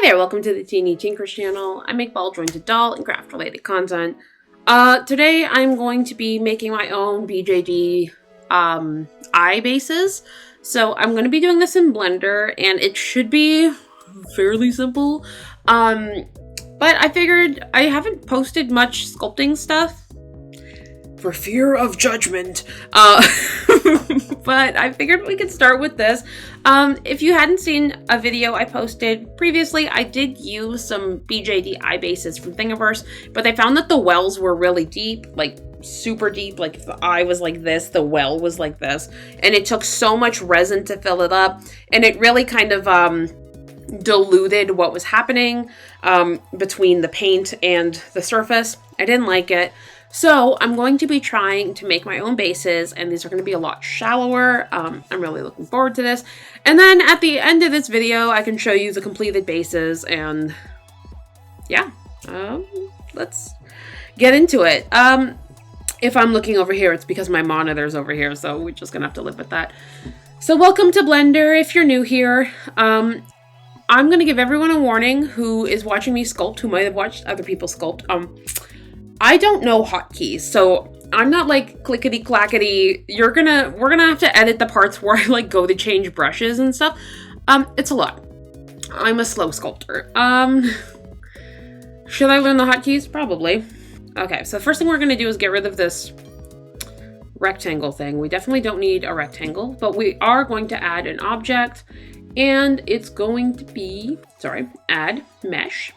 Hi there, welcome to the Teeny Tinkers channel. I make ball jointed doll and craft related content. Today I'm going to be making my own BJD eye bases. So I'm going to be doing this in Blender and it should be fairly simple. But I figured I haven't posted much sculpting stuff for fear of judgment. But I figured we could start with this. If you hadn't seen a video I posted previously, I did use some BJD eye bases from Thingiverse, but I found that the wells were really deep, like super deep. Like if the eye was like this, the well was like this, and it took so much resin to fill it up, and it really kind of diluted what was happening between the paint and the surface. I didn't like it. So I'm going to be trying to make my own bases, and these are going to be a lot shallower. I'm really looking forward to this. And then at the end of this video, I can show you the completed bases, and yeah, let's get into it. If I'm looking over here, it's because my monitor's over here, so we're just going to have to live with that. So welcome to Blender if you're new here. I'm going to give everyone a warning who is watching me sculpt, who might have watched other people sculpt. I don't know hotkeys, so I'm not like clickety clackety. We're gonna have to edit the parts where I like go to change brushes and stuff. It's a lot. I'm a slow sculptor. Should I learn the hotkeys? Probably. Okay, so the first thing we're gonna do is get rid of this rectangle thing. We definitely don't need a rectangle, but we are going to add an object, and it's going to be, add mesh,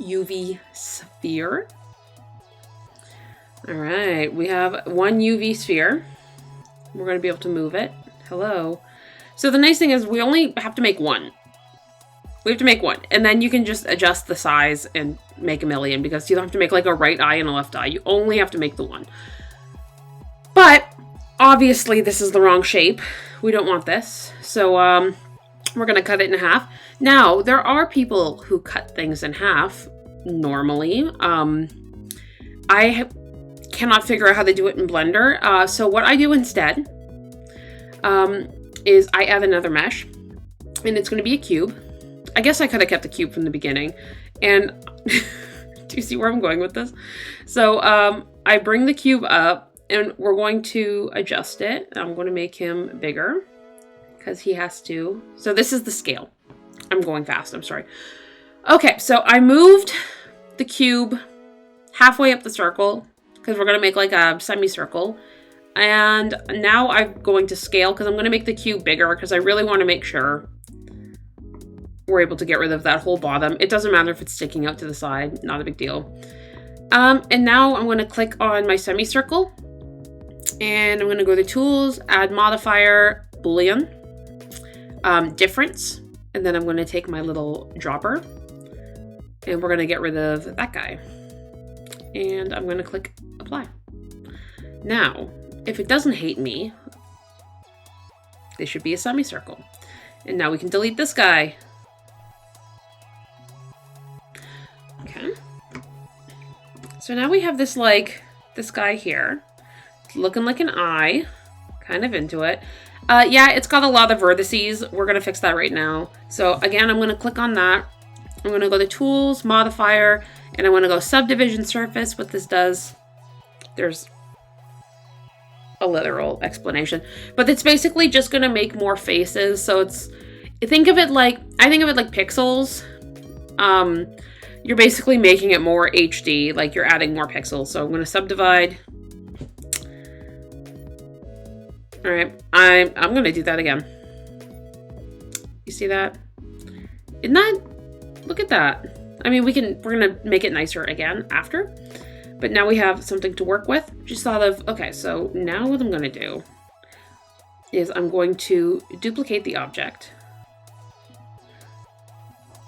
UV sphere. All right, we have one UV sphere. We're going to be able to move it. Hello. So the nice thing is we only have to make one. We have to make one. And then you can just adjust the size and make a million, because you don't have to make like a right eye and a left eye. You only have to make the one. But obviously this is the wrong shape. We don't want this. So we're going to cut it in half. Now, there are people who cut things in half normally. I cannot figure out how to do it in Blender. So what I do instead is I add another mesh, and it's going to be a cube. I guess I could have kept the cube from the beginning. And do you see where I'm going with this? So I bring the cube up, and we're going to adjust it. I'm going to make him bigger because he has to. So this is the scale. I'm going fast. I'm sorry. Okay, so I moved the cube halfway up the circle, because we're going to make like a semicircle. And now I'm going to scale, because I'm going to make the cube bigger, because I really want to make sure we're able to get rid of that whole bottom. It doesn't matter if it's sticking out to the side, not a big deal. And now I'm going to click on my semicircle, and I'm going to go to Tools, Add Modifier, Boolean, Difference, and then I'm going to take my little dropper, and we're going to get rid of that guy. And I'm going to click apply. Now, if it doesn't hate me, this should be a semicircle. And now we can delete this guy. Okay. So now we have this guy here, looking like an eye, kind of into it. Yeah, it's got a lot of vertices. We're going to fix that right now. So again, I'm going to click on that. I'm going to go to Tools, Modifier, and I want to go Subdivision Surface. What this does, there's a literal explanation, but it's basically just going to make more faces. So I think of it like pixels. You're basically making it more HD, like you're adding more pixels. So I'm going to subdivide. All right, I'm going to do that again. You see that? Isn't that? Look at that. I mean, we're going to make it nicer again after, but now we have something to work with. Just thought of, okay, so now what I'm going to do is I'm going to duplicate the object,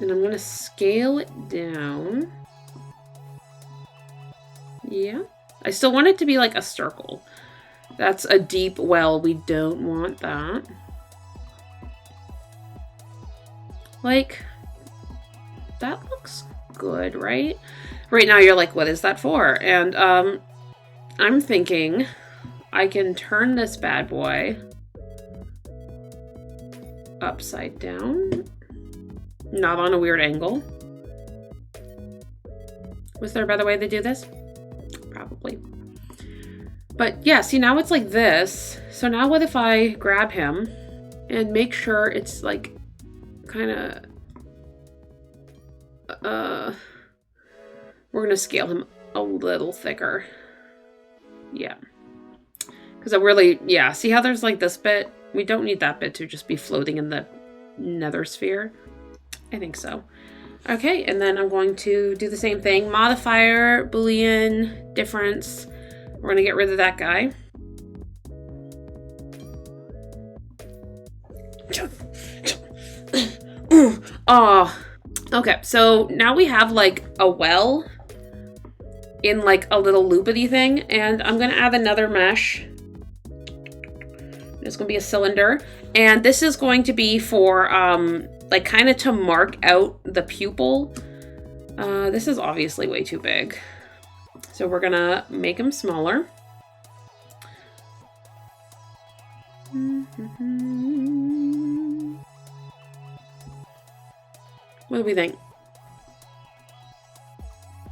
and I'm going to scale it down. Yeah. I still want it to be like a circle. That's a deep well. We don't want that. Like, that looks good, right? Right now you're like, what is that for? And I'm thinking I can turn this bad boy upside down. Not on a weird angle. Was there a better way to do this? Probably. But yeah, see, now it's like this. So now what if I grab him and make sure it's like kind of... we're going to scale him a little thicker. Yeah. Because I really... Yeah, see how there's like this bit? We don't need that bit to just be floating in the nether sphere. I think so. Okay, and then I'm going to do the same thing. Modifier, Boolean, difference. We're going to get rid of that guy. Oh, okay. So now we have like a well in like a little loopity thing, and I'm going to add another mesh. It's going to be a cylinder, and this is going to be for like kind of to mark out the pupil. This is obviously way too big. So we're gonna make him smaller. What do we think?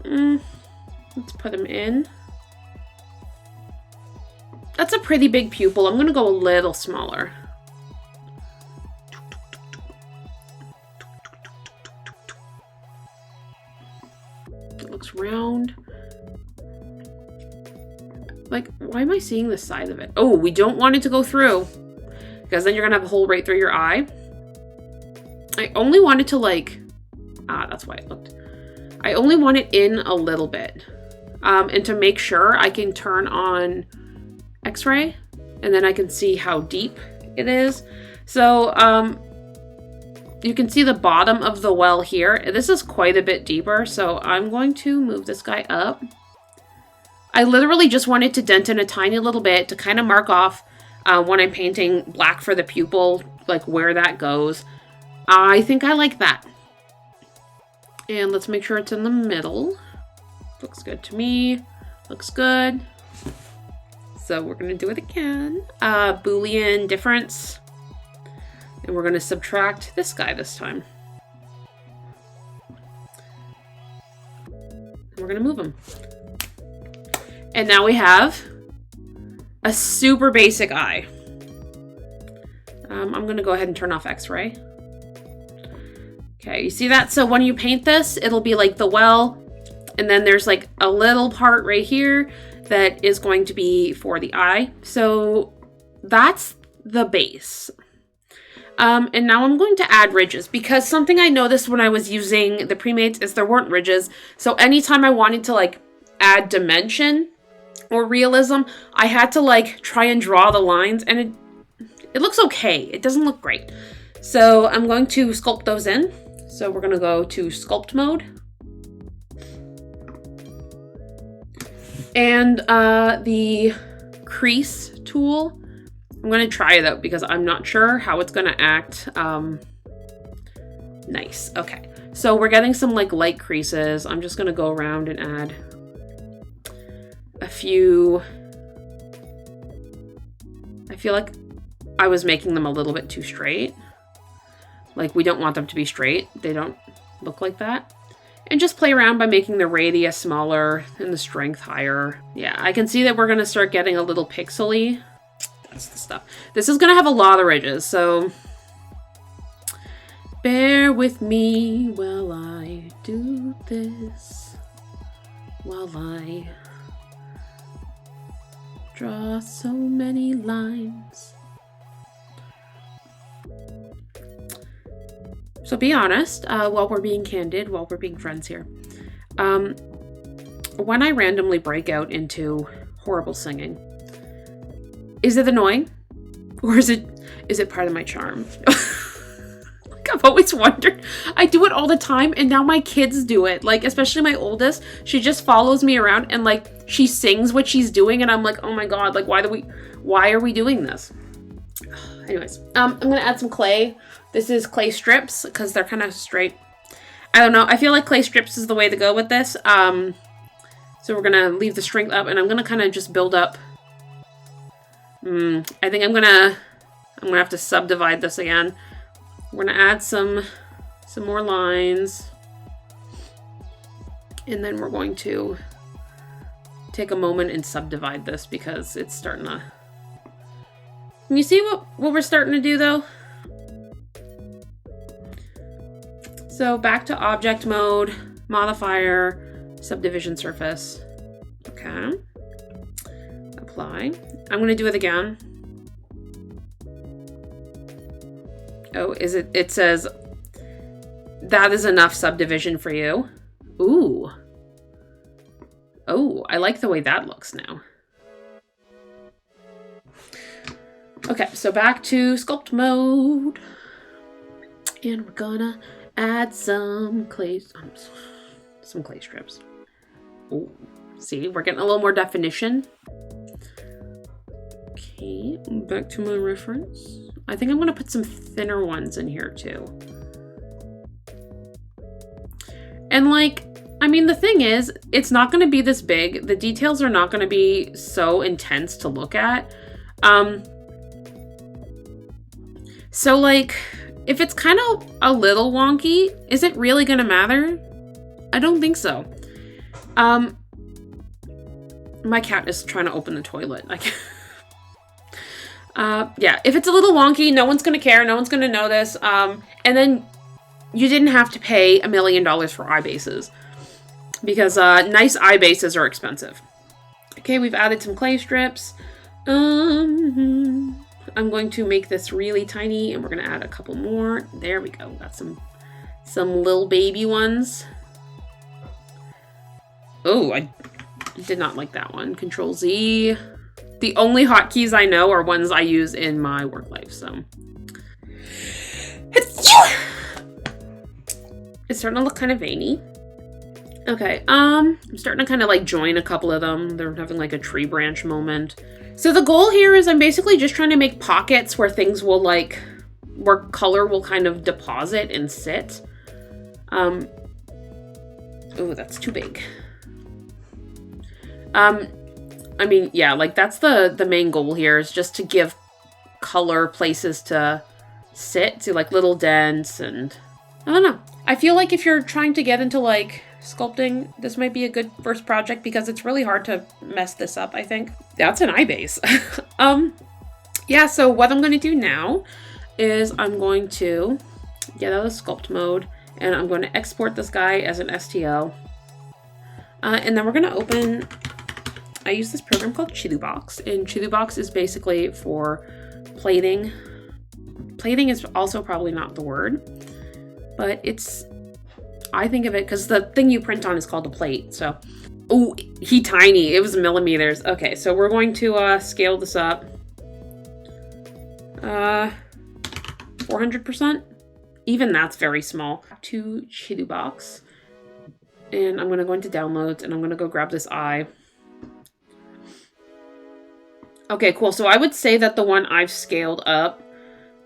Let's put him in. That's a pretty big pupil. I'm gonna go a little smaller. It looks round. Like, why am I seeing the side of it? Oh, we don't want it to go through, because then you're gonna have a hole right through your eye. I only want it to like, that's why it looked. I only want it in a little bit. And to make sure I can turn on X-ray, and then I can see how deep it is. So, you can see the bottom of the well here. This is quite a bit deeper, so I'm going to move this guy up. I literally just wanted to dent in a tiny little bit to kind of mark off when I'm painting black for the pupil, like where that goes. I think I like that. And let's make sure it's in the middle. Looks good to me. Looks good. So we're going to do it again. Boolean difference. And we're going to subtract this guy this time. And we're going to move him. And now we have a super basic eye. I'm going to go ahead and turn off X-ray. Okay, you see that? So when you paint this, it'll be like the well, and then there's like a little part right here that is going to be for the eye. So that's the base. And now I'm going to add ridges, because something I noticed when I was using the pre-mates is there weren't ridges. So anytime I wanted to like add dimension or realism, I had to like try and draw the lines, and it looks okay. It doesn't look great. So I'm going to sculpt those in. So we're going to go to sculpt mode. And the crease tool, I'm going to try it out because I'm not sure how it's going to act. Nice. Okay. So we're getting some like light creases. I'm just going to go around and add a few. I feel like I was making them a little bit too straight. Like, we don't want them to be straight. They don't look like that. And just play around by making the radius smaller and the strength higher. Yeah, I can see that we're going to start getting a little pixely. That's the stuff. This is going to have a lot of ridges, so bear with me while I do this. While I draw so many lines. So be honest, while we're being candid, while we're being friends here. When I randomly break out into horrible singing, is it annoying? Or is it part of my charm? Like, I've always wondered. I do it all the time, and now my kids do it. Like, especially my oldest, she just follows me around and like she sings what she's doing, and I'm like, oh my god, like why are we doing this? Anyways, I'm gonna add some clay. This is clay strips because they're kind of straight. I don't know. I feel like clay strips is the way to go with this. So we're gonna leave the strength up, and I'm gonna kind of just build up. I think I'm gonna have to subdivide this again. We're gonna add some some more lines. And then we're going to take a moment and subdivide this because it's starting to... Can you see what we're starting to do though? So back to object mode, modifier, subdivision surface. Okay. Apply. I'm gonna do it again. Oh, is it? It says that is enough subdivision for you. Ooh. Oh, I like the way that looks now. Okay, so back to sculpt mode. And we're gonna add some clay strips. Oh, see, we're getting a little more definition. Okay, back to my reference. I think I'm gonna put some thinner ones in here too. And like, I mean, the thing is, it's not gonna be this big. The details are not gonna be so intense to look at. So like, if it's kind of a little wonky, is it really gonna matter? I don't think so. My cat is trying to open the toilet. Yeah, if it's a little wonky, no one's gonna care, no one's gonna know this. And then you didn't have to pay $1 million for eye bases because nice eye bases are expensive. Okay, we've added some clay strips. I'm going to make this really tiny and we're gonna add a couple more. There we go, got some little baby ones. Oh, I did not like that one. Control Z. The only hotkeys I know are ones I use in my work life, so. It's starting to look kind of veiny. Okay, I'm starting to kind of like join a couple of them. They're having like a tree branch moment. So the goal here is I'm basically just trying to make pockets where things will like, where color will kind of deposit and sit. Oh, that's too big. I mean, yeah, like that's the main goal here is just to give color places to sit, to like little dents and I don't know. I feel like if you're trying to get into like sculpting, this might be a good first project because it's really hard to mess this up, I think. That's an eye base. Yeah, so what I'm going to do now is I'm going to get out of sculpt mode and I'm going to export this guy as an STL. And then we're going to open... I use this program called Box, and Box is basically for plating. Plating is also probably not the word, but it's, I think of it, because the thing you print on is called a plate, so. Oh, he tiny, it was millimeters. Okay, so we're going to scale this up. 400%? Even that's very small. To Box, and I'm gonna go into downloads, and I'm gonna go grab this eye. Okay, cool. So I would say that the one I've scaled up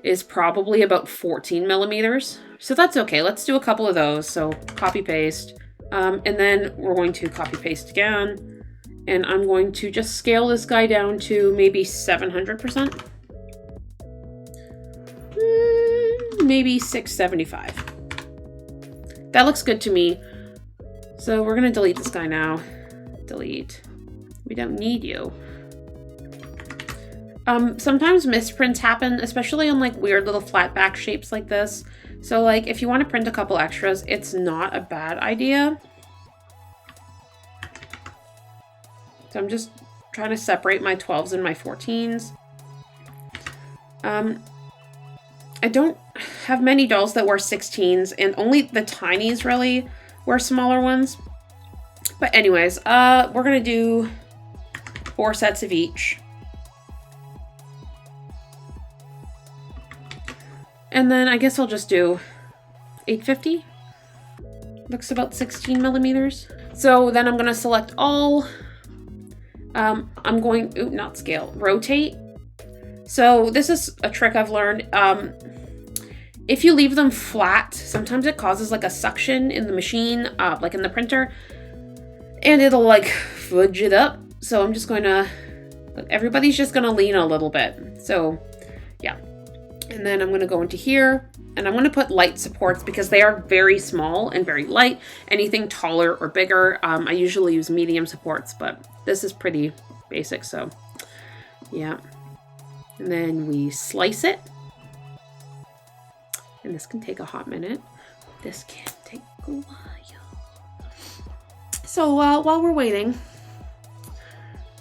is probably about 14 millimeters. So that's okay. Let's do a couple of those. So copy paste. And then we're going to copy paste again. And I'm going to just scale this guy down to maybe 700%. Maybe 675. That looks good to me. So we're going to delete this guy now. Delete. We don't need you. Sometimes misprints happen, especially on like weird little flat back shapes like this. So like if you want to print a couple extras, it's not a bad idea. So I'm just trying to separate my 12s and my 14s. I don't have many dolls that wear 16s, and only the tinies really wear smaller ones. But anyways, we're gonna do 4 sets of each. And then I guess I'll just do 850. Looks about 16 millimeters. So then I'm gonna select all. I'm going, not scale, rotate. So this is a trick I've learned. If you leave them flat, sometimes it causes like a suction in the machine, like in the printer, and it'll like fudge it up. So I'm just going to, everybody's just gonna lean a little bit. So yeah. And then I'm going to go into here and I'm going to put light supports because they are very small and very light. Anything taller or bigger, I usually use medium supports, but this is pretty basic, so yeah. And then we slice it. And this can take a hot minute. This can take a while. So while we're waiting,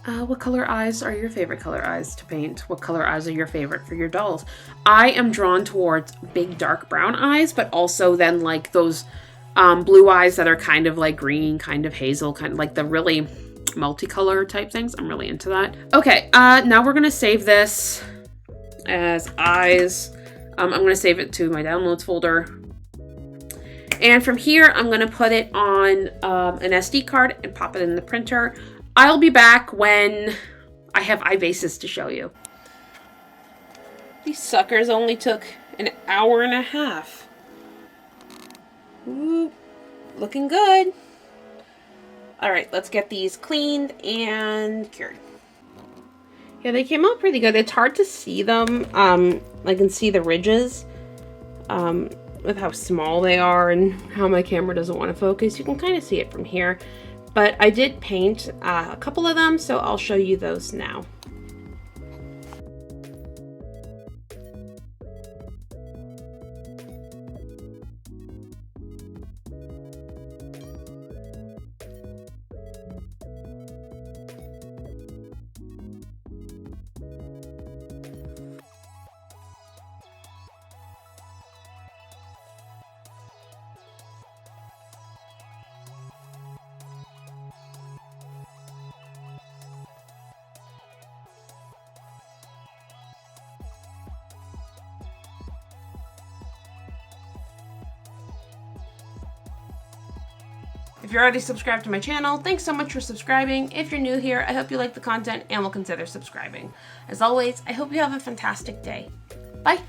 what color eyes are your favorite color eyes to paint? What color eyes are your favorite for your dolls? I am drawn towards big dark brown eyes, but also then like those blue eyes that are kind of like green, kind of hazel, kind of like the really multicolor type things. I'm really into that. Okay, now we're gonna save this as eyes. I'm gonna save it to my downloads folder. And from here, I'm gonna put it on an SD card and pop it in the printer. I'll be back when I have eye bases to show you. These suckers only took an hour and a half. Ooh, looking good. All right, let's get these cleaned and cured. Yeah, they came out pretty good. It's hard to see them. I can see the ridges with how small they are and how my camera doesn't want to focus. You can kind of see it from here. But I did paint a couple of them, so I'll show you those now. If you're already subscribed to my channel, thanks so much for subscribing. If you're new here, I hope you like the content and will consider subscribing. As always, I hope you have a fantastic day. Bye!